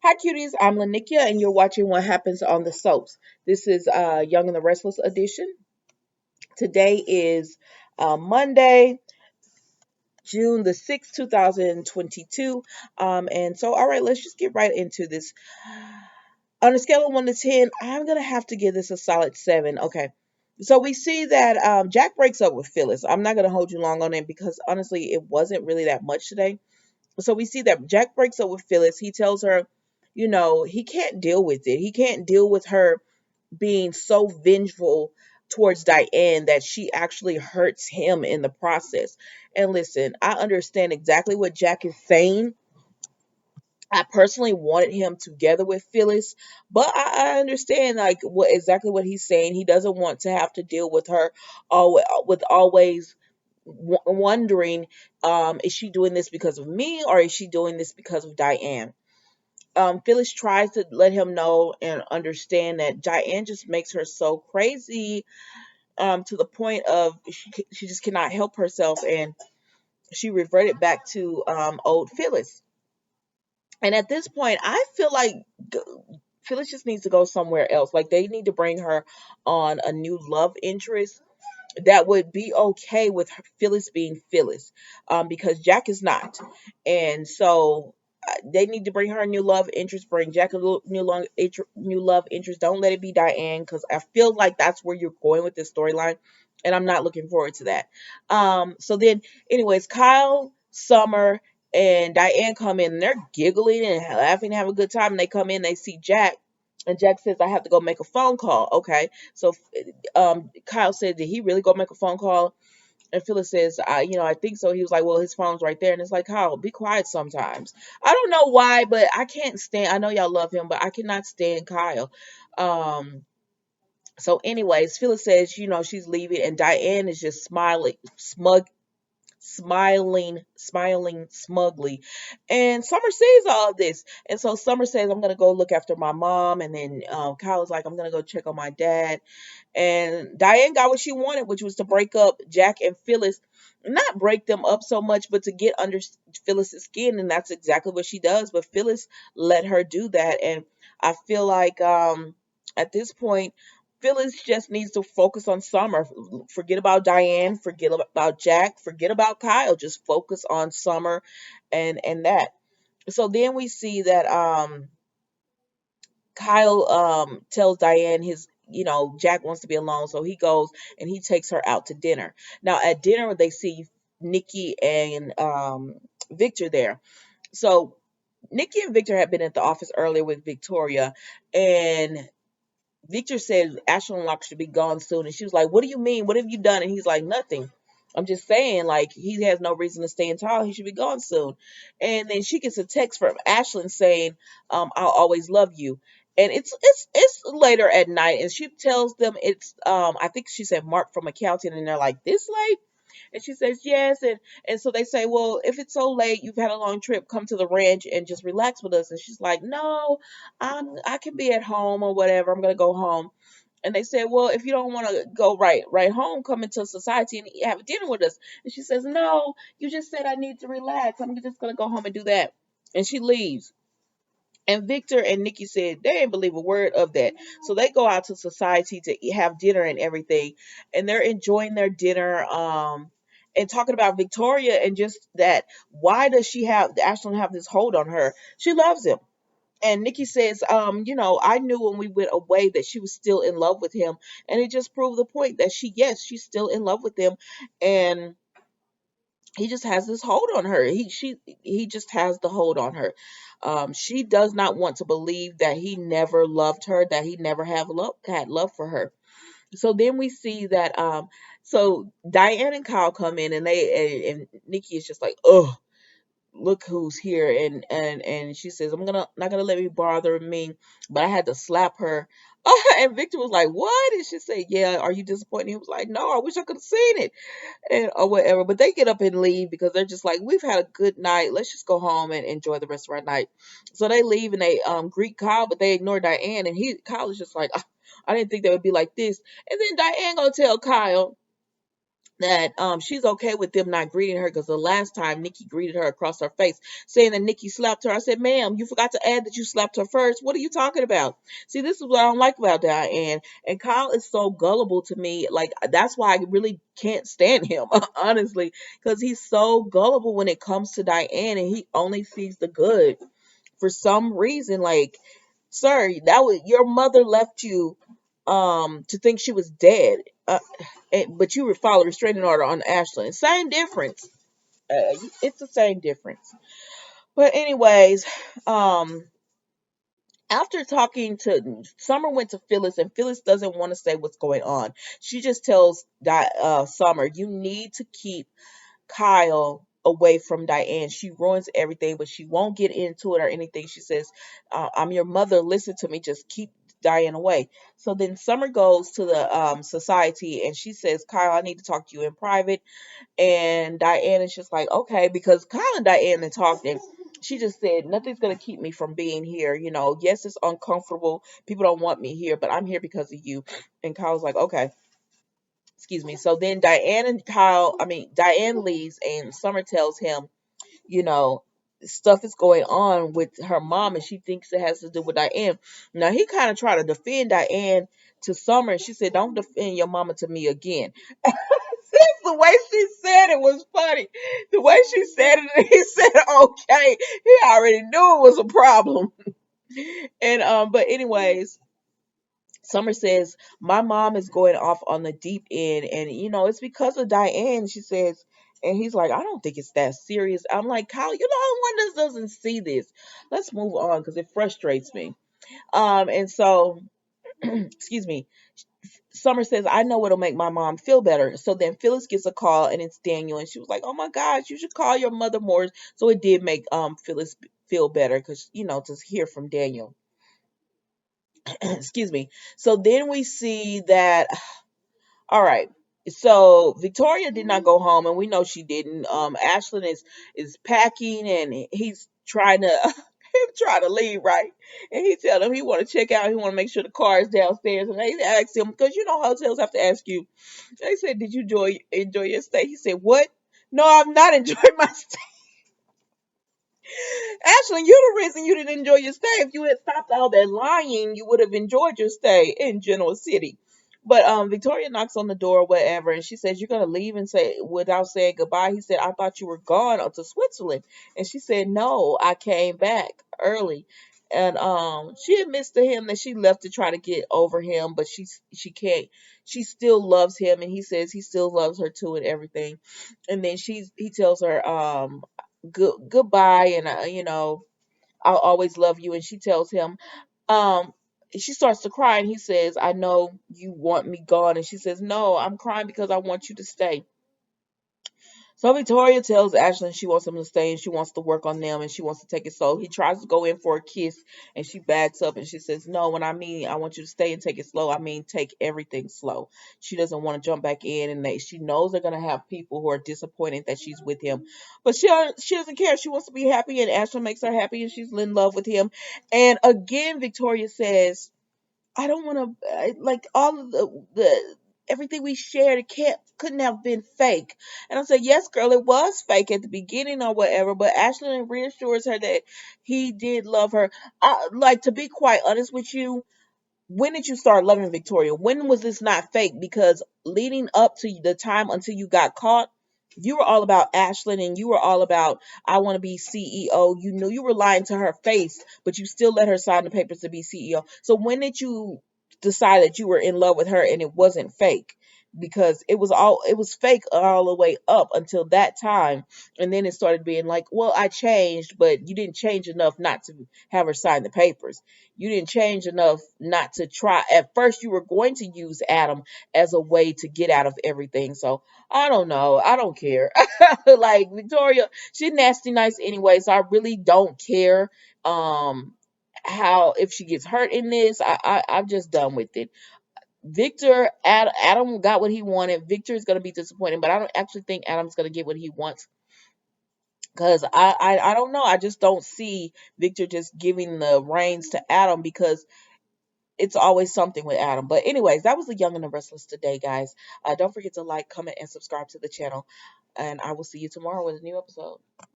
Hi, cuties. I'm Lanikia, and you're watching What Happens on the Soaps. This is Young and the Restless edition. Today is Monday, June the 6th, 2022. All right, let's just get right into this. On a scale of 1 to 10, I'm going to have to give this a solid 7. Okay. So we see that Jack breaks up with Phyllis. I'm not going to hold you long on it because honestly, it wasn't really that much today. So we see that Jack breaks up with Phyllis. He tells her, he can't deal with it. He can't deal with her being so vengeful towards Diane that she actually hurts him in the process. And listen, I understand exactly what Jack is saying. I personally wanted him together with Phyllis, but I understand like what he's saying. He doesn't want to have to deal with her always wondering, is she doing this because of me or is she doing this because of Diane? Phyllis tries to let him know and understand that Diane just makes her so crazy, to the point of she just cannot help herself, and she reverted back to old Phyllis. And at this point, I feel like g- Phyllis just needs to go somewhere else. Like they need to bring her on a new love interest that would be okay with Phyllis being Phyllis, because Jack is not. And so they need to bring her a new love interest, bring Jack a new love interest. Don't let it be Diane, because I feel like that's where you're going with this storyline, and I'm not looking forward to that. So then, anyways, Kyle, Summer, and Diane come in, and they're giggling and laughing, having a good time. And they come in, they see Jack, and Jack says, "I have to go make a phone call." Okay, so Kyle said, "Did he really go make a phone call?" And Phyllis says, I think so. He was like, "Well, his phone's right there." And it's like, Kyle, be quiet sometimes. I don't know why, but I can't stand, I know y'all love him, but I cannot stand Kyle. Um, so anyways, Phyllis says, she's leaving, and Diane is just smiling smugly. And Summer sees all of this. And so Summer says, "I'm going to go look after my mom." And then Kyle is like, "I'm going to go check on my dad." And Diane got what she wanted, which was to break up Jack and Phyllis. Not break them up so much, but to get under Phyllis's skin. And that's exactly what she does. But Phyllis let her do that. And I feel like at this point, Phyllis just needs to focus on Summer. Forget about Diane, forget about Jack, forget about Kyle. Just focus on Summer and that. So then we see that Kyle tells Diane Jack wants to be alone, so he goes and he takes her out to dinner. Now at dinner they see Nikki and Victor there. So Nikki and Victor had been at the office earlier with Victoria, and Victor said Ashland Locke should be gone soon. And she was like, "What do you mean? What have you done?" And he's like, "Nothing. I'm just saying, like, he has no reason to stay in town. He should be gone soon." And then she gets a text from Ashland saying, "I'll always love you." And it's later at night, and she tells them it's I think she said Mark from accounting, and they're like, "This late?" And she says, "Yes." And so they say, "Well, if it's so late, you've had a long trip, come to the ranch and just relax with us." And she's like, "No, I can be at home or whatever. I'm gonna go home." And they said, "Well, if you don't want to go right home, come into society and have dinner with us." And she says, "No, you just said I need to relax. I'm just gonna go home and do that." And she leaves. And Victor and Nikki said they didn't believe a word of that. So they go out to society to have dinner and everything. And they're enjoying their dinner, and talking about Victoria and just that. Why does Ashlyn have this hold on her? She loves him. And Nikki says, I knew when we went away that she was still in love with him. And it just proved the point that yes, she's still in love with him. And he just has this hold on her. He just has the hold on her. She does not want to believe that he never loved her, that he never had love for her. So then we see that so Diane and Kyle come in, and and Nikki is just like, "Oh, look who's here." And she says, "I'm gonna not gonna let me bother me," but I had to slap her. And Victor was like, "What?" And she said, "Yeah, are you disappointed?" He was like, "No, I wish I could have seen it," and or whatever. But they get up and leave because they're just like, "We've had a good night. Let's just go home and enjoy the rest of our night." So they leave and they greet Kyle, but they ignore Diane. And Kyle is just like, "Ah, I didn't think they would be like this." And then Diane gonna tell Kyle that she's okay with them not greeting her because the last time Nikki greeted her across her face, saying that Nikki slapped her. I said, ma'am, you forgot to add that you slapped her first. What are you talking about? See, this is what I don't like about Diane. And Kyle is so gullible to me. Like, that's why I really can't stand him, honestly, because he's so gullible when it comes to Diane and he only sees the good for some reason. Like, sir, that was your mother left you to think she was dead. But you would follow a restraining order on Ashlyn. Same difference. It's the same difference. But anyways, um, after talking to Summer went to Phyllis, and Phyllis doesn't want to say what's going on. She just tells Summer, you need to keep Kyle away from Diane. She ruins everything, but she won't get into it or anything. She says, I'm your mother. Listen to me. Just keep Diane away. So then Summer goes to the society and she says, Kyle, I need to talk to you in private. And Diane is just like, okay, because Kyle and Diane had talked and she just said, nothing's going to keep me from being here. You know, yes, it's uncomfortable. People don't want me here, but I'm here because of you. And Kyle's like, okay, excuse me. So then Diane leaves and Summer tells him, you know, stuff is going on with her mom and she thinks it has to do with Diane. Now he kind of tried to defend Diane to Summer and she said, don't defend your mama to me again. The way she said it was funny. The way she said it, he said, okay. He already knew it was a problem. And but anyways, Summer says, my mom is going off on the deep end, and it's because of Diane, she says. And he's like, I don't think it's that serious. I'm like, Kyle, you're the only one that doesn't see this. Let's move on because it frustrates me. And so, excuse me, Summer says, I know what'll make my mom feel better. So then Phyllis gets a call and it's Daniel. And she was like, oh my gosh, you should call your mother more. So it did make Phyllis feel better because, to hear from Daniel. Excuse me. So then we see that, all right. So Victoria did not go home, and we know she didn't. Ashlyn is packing, and he's trying to trying to leave, right? And he tell him he want to check out. He want to make sure the car is downstairs, and they asked him because hotels have to ask you. They said, "Did you enjoy your stay?" He said, "What? No, I've not enjoyed my stay." Ashley, you're the reason you didn't enjoy your stay. If you had stopped all that lying, you would have enjoyed your stay in Genoa City. But Victoria knocks on the door or whatever, and she says, you're gonna leave and say without saying goodbye. He said, I thought you were gone to Switzerland. And she said, no, I came back early. And she admits to him that she left to try to get over him, but she can't. She still loves him, and he says he still loves her too and everything. And then he tells her goodbye, and I'll always love you. And she tells him, um she starts to cry, and he says, I know you want me gone. And she says, no, I'm crying because I want you to stay. So Victoria tells Ashlyn she wants him to stay and she wants to work on them and she wants to take it slow. He tries to go in for a kiss and she backs up and she says, no, when I mean I want you to stay and take it slow, I mean take everything slow. She doesn't want to jump back in, and she knows they're going to have people who are disappointed that she's with him. But she doesn't care. She wants to be happy, and Ashlyn makes her happy and she's in love with him. And again, Victoria says, I don't want to like all of the everything we shared. It couldn't have been fake. And I said, yes, girl, it was fake at the beginning or whatever. But Ashlyn reassures her that he did love her. Like, to be quite honest with you, when did you start loving Victoria? When was this not fake? Because leading up to the time until you got caught, you were all about Ashlyn and you were all about, I want to be CEO. You knew you were lying to her face, but you still let her sign the papers to be CEO. So when did you decide that you were in love with her and it wasn't fake? Because it was fake all the way up until that time. And then it started being like, well, I changed, but you didn't change enough not to have her sign the papers. You didn't change enough not to try. At first, you were going to use Adam as a way to get out of everything. So I don't know. I don't care. Like Victoria, she's nasty nice anyway. So I really don't care. How if she gets hurt in this, I'm just done with it. Adam got what he wanted. Victor is going to be disappointed, but I don't actually think Adam's going to get what he wants because I don't know. I just don't see Victor just giving the reins to Adam because it's always something with Adam. But anyways, that was the Young and the Restless today, guys. Don't forget to like, comment, and subscribe to the channel. And I will see you tomorrow with a new episode.